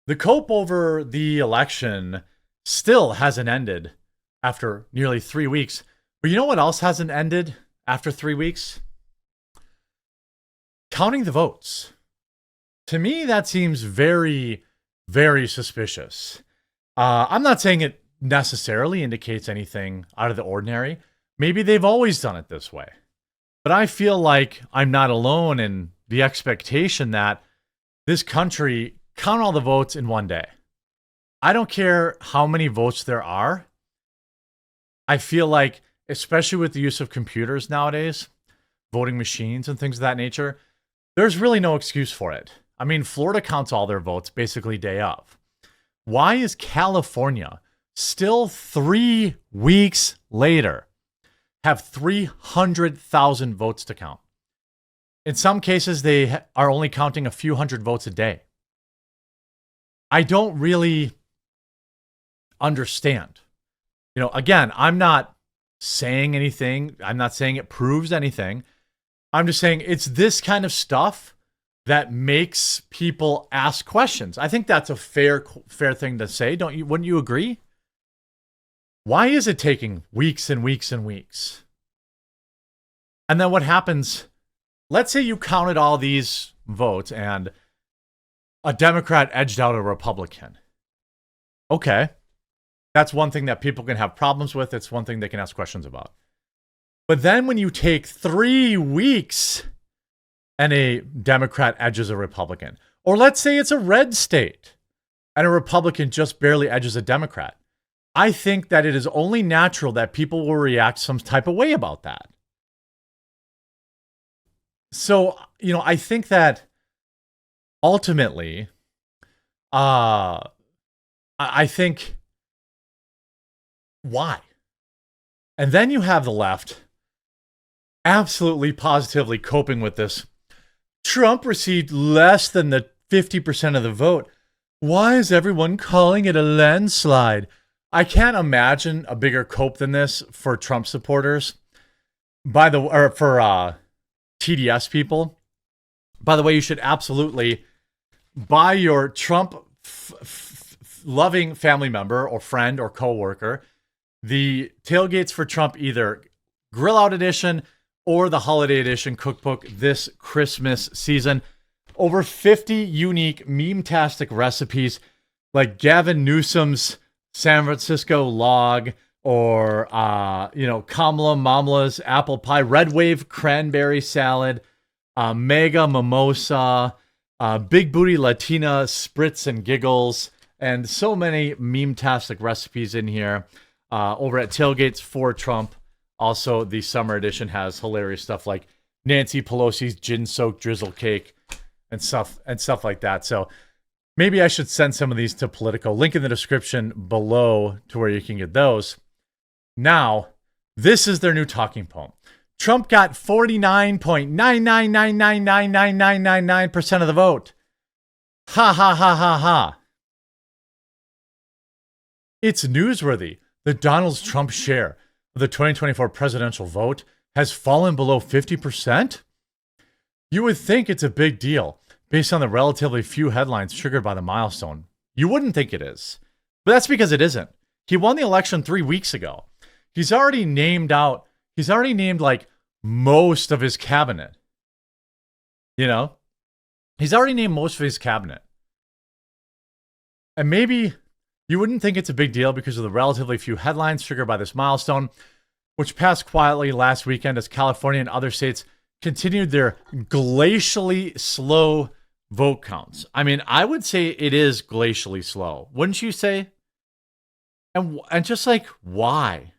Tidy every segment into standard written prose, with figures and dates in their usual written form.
The cope over the election still hasn't ended after nearly 3 weeks. But you know what else hasn't ended after 3 weeks? Counting the votes. To me, that seems very, very suspicious. I'm not saying it necessarily indicates anything out of the ordinary. Maybe they've always done it this way. But I feel like I'm not alone in the expectation that this country count all the votes in one day. I don't care how many votes there are. I feel like, especially with the use of computers nowadays, voting machines and things of that nature, there's really no excuse for it. I mean, Florida counts all their votes basically day of. Why is California still 3 weeks later have 300,000 votes to count? In some cases, they are only counting a few hundred votes a day. I don't really understand. Again, I'm not saying anything. I'm not saying it proves anything. I'm just saying it's this kind of stuff that makes people ask questions. I think that's a fair thing to say. Wouldn't you agree? Why is it taking weeks and weeks and weeks? And then what happens? Let's say you counted all these votes and a Democrat edged out a Republican. Okay. That's one thing that people can have problems with. It's one thing they can ask questions about. But then when you take 3 weeks and a Democrat edges a Republican, or let's say it's a red state and a Republican just barely edges a Democrat, I think that it is only natural that people will react some type of way about that. So, I think that ultimately, I think, why? And then you have the left absolutely positively coping with this. Trump received less than the 50% of the vote. Why is everyone calling it a landslide? I can't imagine a bigger cope than this for Trump supporters. For TDS people. By the way, you should absolutely buy your Trump loving family member or friend or coworker the Tailgates for Trump either Grill Out Edition or the Holiday Edition cookbook this Christmas season. Over 50 unique meme-tastic recipes like Gavin Newsom's San Francisco log or, Kamala Mamla's apple pie, Red Wave cranberry salad, Mega mimosa, Big Booty Latina spritz and giggles, and so many meme-tastic recipes in here. Over at Tailgates for Trump. Also, the summer edition has hilarious stuff like Nancy Pelosi's gin-soaked drizzle cake and stuff like that. So maybe I should send some of these to Politico. Link in the description below to where you can get those. Now, this is their new talking point. Trump got 49.999999999% of the vote. Ha ha ha ha ha. It's newsworthy that Donald Trump's share of the 2024 presidential vote has fallen below 50%. You would think it's a big deal based on the relatively few headlines triggered by the milestone. You wouldn't think it is, but that's because it isn't. He won the election 3 weeks ago. He's already named like most of his cabinet. He's already named most of his cabinet. And maybe you wouldn't think it's a big deal because of the relatively few headlines triggered by this milestone, which passed quietly last weekend as California and other states continued their glacially slow vote counts. I mean, I would say it is glacially slow. Wouldn't you say? And just like, why?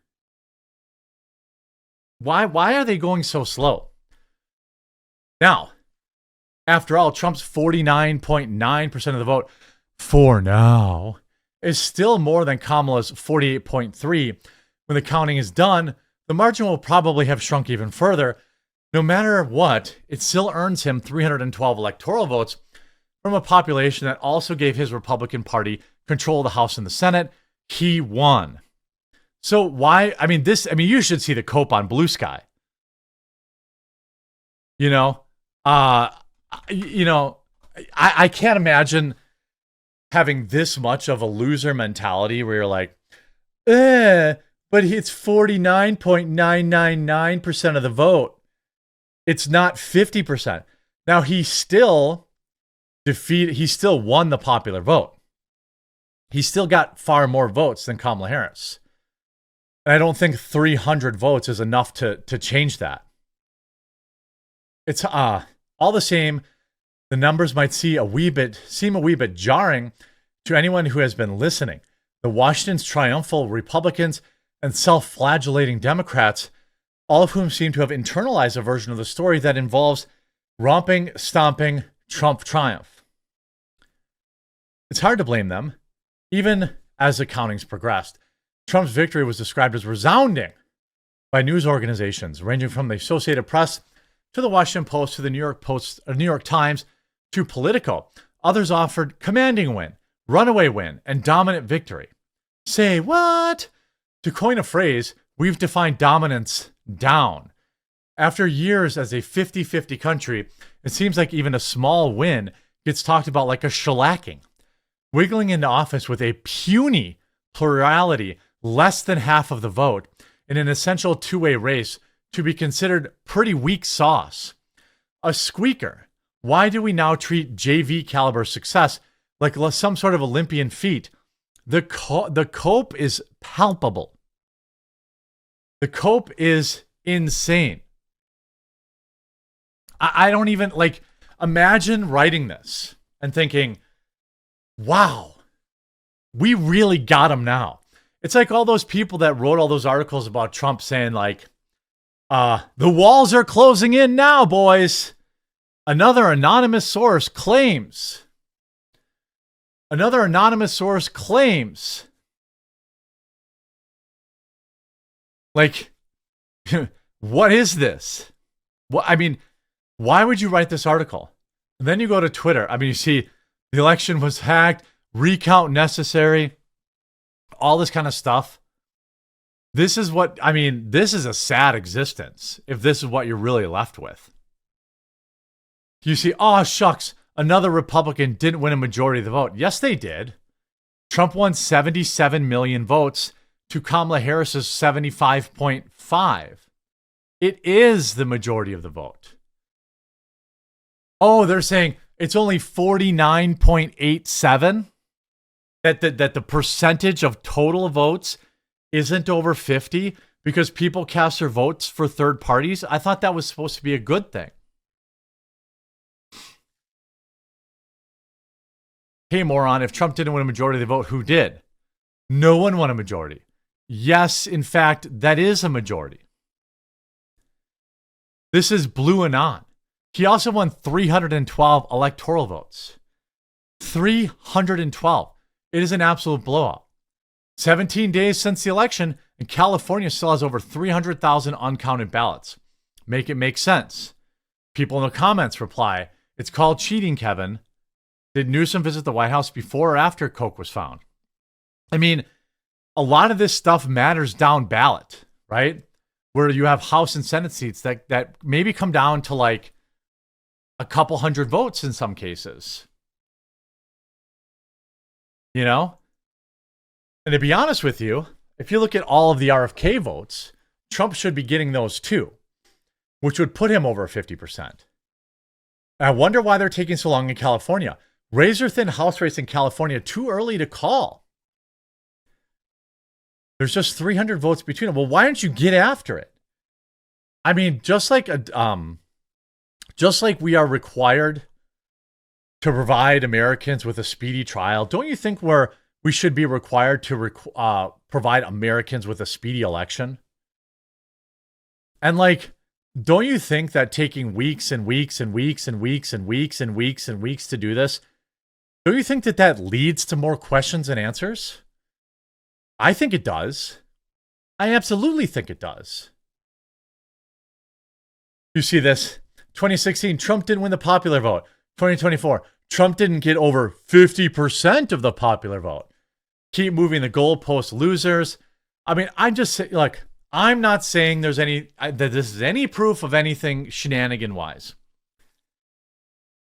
Why are they going so slow? Now, after all, Trump's 49.9% of the vote for now is still more than Kamala's 48.3%. When the counting is done, the margin will probably have shrunk even further. No matter what, it still earns him 312 electoral votes from a population that also gave his Republican Party control of the House and the Senate. He won. So why? You should see the cope on Blue Sky. I can't imagine having this much of a loser mentality where you're like, but it's 49.999% of the vote. It's not 50%. Now he still won the popular vote. He still got far more votes than Kamala Harris. And I don't think 300 votes is enough to change that. It's all the same. The numbers might seem a wee bit jarring to anyone who has been listening. The Washington's triumphal Republicans and self-flagellating Democrats, all of whom seem to have internalized a version of the story that involves romping, stomping Trump triumph. It's hard to blame them. Even as the countings progressed, Trump's victory was described as resounding by news organizations ranging from the Associated Press to the Washington Post to the New York Times to Politico. Others offered commanding win, runaway win, and dominant victory. Say what? To coin a phrase, we've defined dominance down. After years as a 50-50 country, it seems like even a small win gets talked about like a shellacking. Wiggling into office with a puny plurality, less than half of the vote, in an essential two-way race to be considered pretty weak sauce. A squeaker. Why do we now treat JV caliber success like some sort of Olympian feat? The cope is palpable. The cope is insane. I don't even, imagine writing this and thinking, wow, we really got him now. It's like all those people that wrote all those articles about Trump saying the walls are closing in now, boys. Another anonymous source claims. What is this? Why would you write this article? And then you go to Twitter. You see the election was hacked, recount necessary, all this kind of stuff. This is a sad existence if this is what you're really left with. You see, oh, shucks, another Republican didn't win a majority of the vote. Yes, they did. Trump won 77 million votes to Kamala Harris's 75.5. It is the majority of the vote. Oh, they're saying it's only 49.87? That the percentage of total votes isn't over 50 because people cast their votes for third parties? I thought that was supposed to be a good thing. Hey, moron, if Trump didn't win a majority of the vote, who did? No one won a majority. Yes, in fact, that is a majority. This is blue anon. He also won 312 electoral votes. 312. It is an absolute blowout. 17 days since the election, and California still has over 300,000 uncounted ballots. Make it make sense. People in the comments reply, it's called cheating, Kevin. Did Newsom visit the White House before or after coke was found? A lot of this stuff matters down ballot, right? Where you have House and Senate seats that maybe come down to like a couple hundred votes in some cases. You know? And to be honest with you, if you look at all of the RFK votes, Trump should be getting those too, which would put him over 50%. And I wonder why they're taking so long in California. Razor-thin House race in California, too early to call. There's just 300 votes between them. Well, why don't you get after it? Just like we are required to provide Americans with a speedy trial, don't you think we should be required to provide Americans with a speedy election? And don't you think that taking weeks and weeks and weeks and weeks and weeks and weeks and weeks to do this, don't you think that leads to more questions and answers? I think it does. I absolutely think it does. You see this? 2016, Trump didn't win the popular vote. 2024, Trump didn't get over 50% of the popular vote. Keep moving the goalpost, losers. I'm just saying, I'm not saying that this is any proof of anything shenanigan-wise.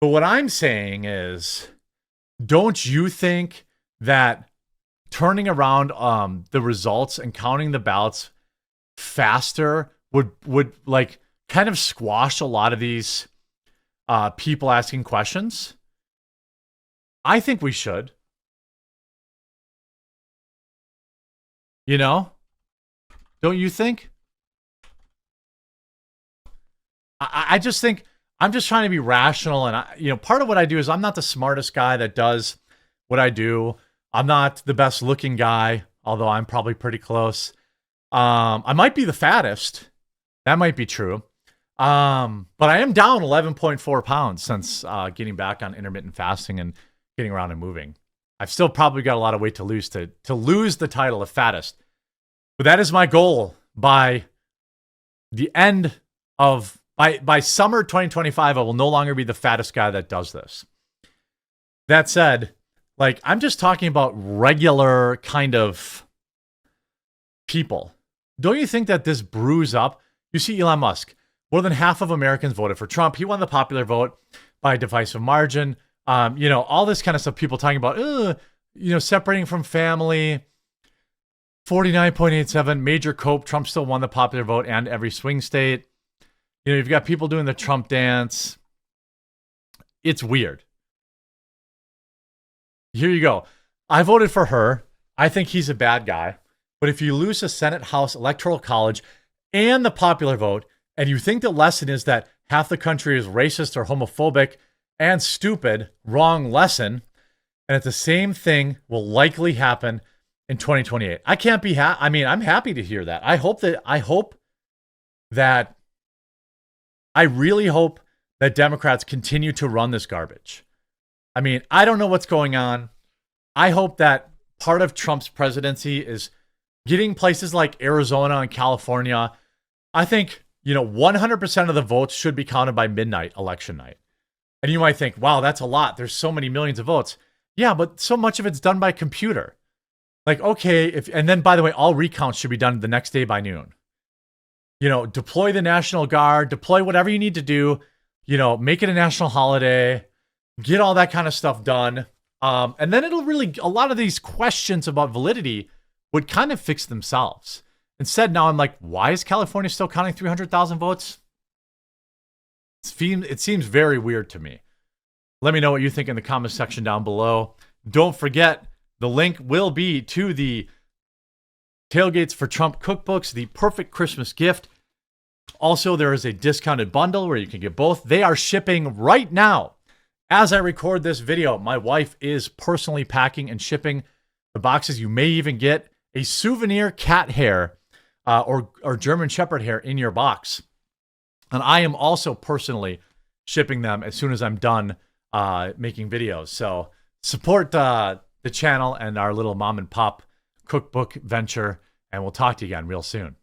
But what I'm saying is don't you think that turning around the results and counting the ballots faster would like kind of squash a lot of these people asking questions? I think we should. You know? Don't you think? I just think I'm just trying to be rational, and part of what I do is I'm not the smartest guy that does what I do. I'm not the best looking guy, although I'm probably pretty close. I might be the fattest. That might be true. But I am down 11.4 pounds since getting back on intermittent fasting and getting around and moving. I've still probably got a lot of weight to lose to lose the title of fattest. But that is my goal by the end of by summer 2025. I will no longer be the fattest guy that does this. That said, like, I'm just talking about regular kind of people. Don't you think that this brews up? You see Elon Musk. More than half of Americans voted for Trump. He won the popular vote by a divisive margin. All this kind of stuff. People talking about, separating from family. 49.87 major cope. Trump still won the popular vote and every swing state. You've got people doing the Trump dance. It's weird. Here you go. I voted for her. I think he's a bad guy. But if you lose the Senate, House, Electoral College, and the popular vote, and you think the lesson is that half the country is racist or homophobic and stupid, wrong lesson, and it's the same thing will likely happen in 2028. I can't be I'm happy to hear that. I really hope that Democrats continue to run this garbage. I don't know what's going on. I hope that part of Trump's presidency is getting places like Arizona and California. I think, 100% of the votes should be counted by midnight election night. And you might think, wow, that's a lot. There's so many millions of votes. Yeah, but so much of it's done by computer. Like, okay, and then by the way, all recounts should be done the next day by noon. Deploy the National Guard, deploy whatever you need to do, make it a national holiday, get all that kind of stuff done. And then a lot of these questions about validity would kind of fix themselves. Instead, now I'm like, why is California still counting 300,000 votes? It seems very weird to me. Let me know what you think in the comment section down below. Don't forget, the link will be to the Tailgates for Trump cookbooks, the perfect Christmas gift. Also, there is a discounted bundle where you can get both. They are shipping right now. As I record this video, my wife is personally packing and shipping the boxes. You may even get a souvenir cat hair or German Shepherd hair in your box. And I am also personally shipping them as soon as I'm done making videos. So support the channel and our little mom and pop cookbook venture, and we'll talk to you again real soon.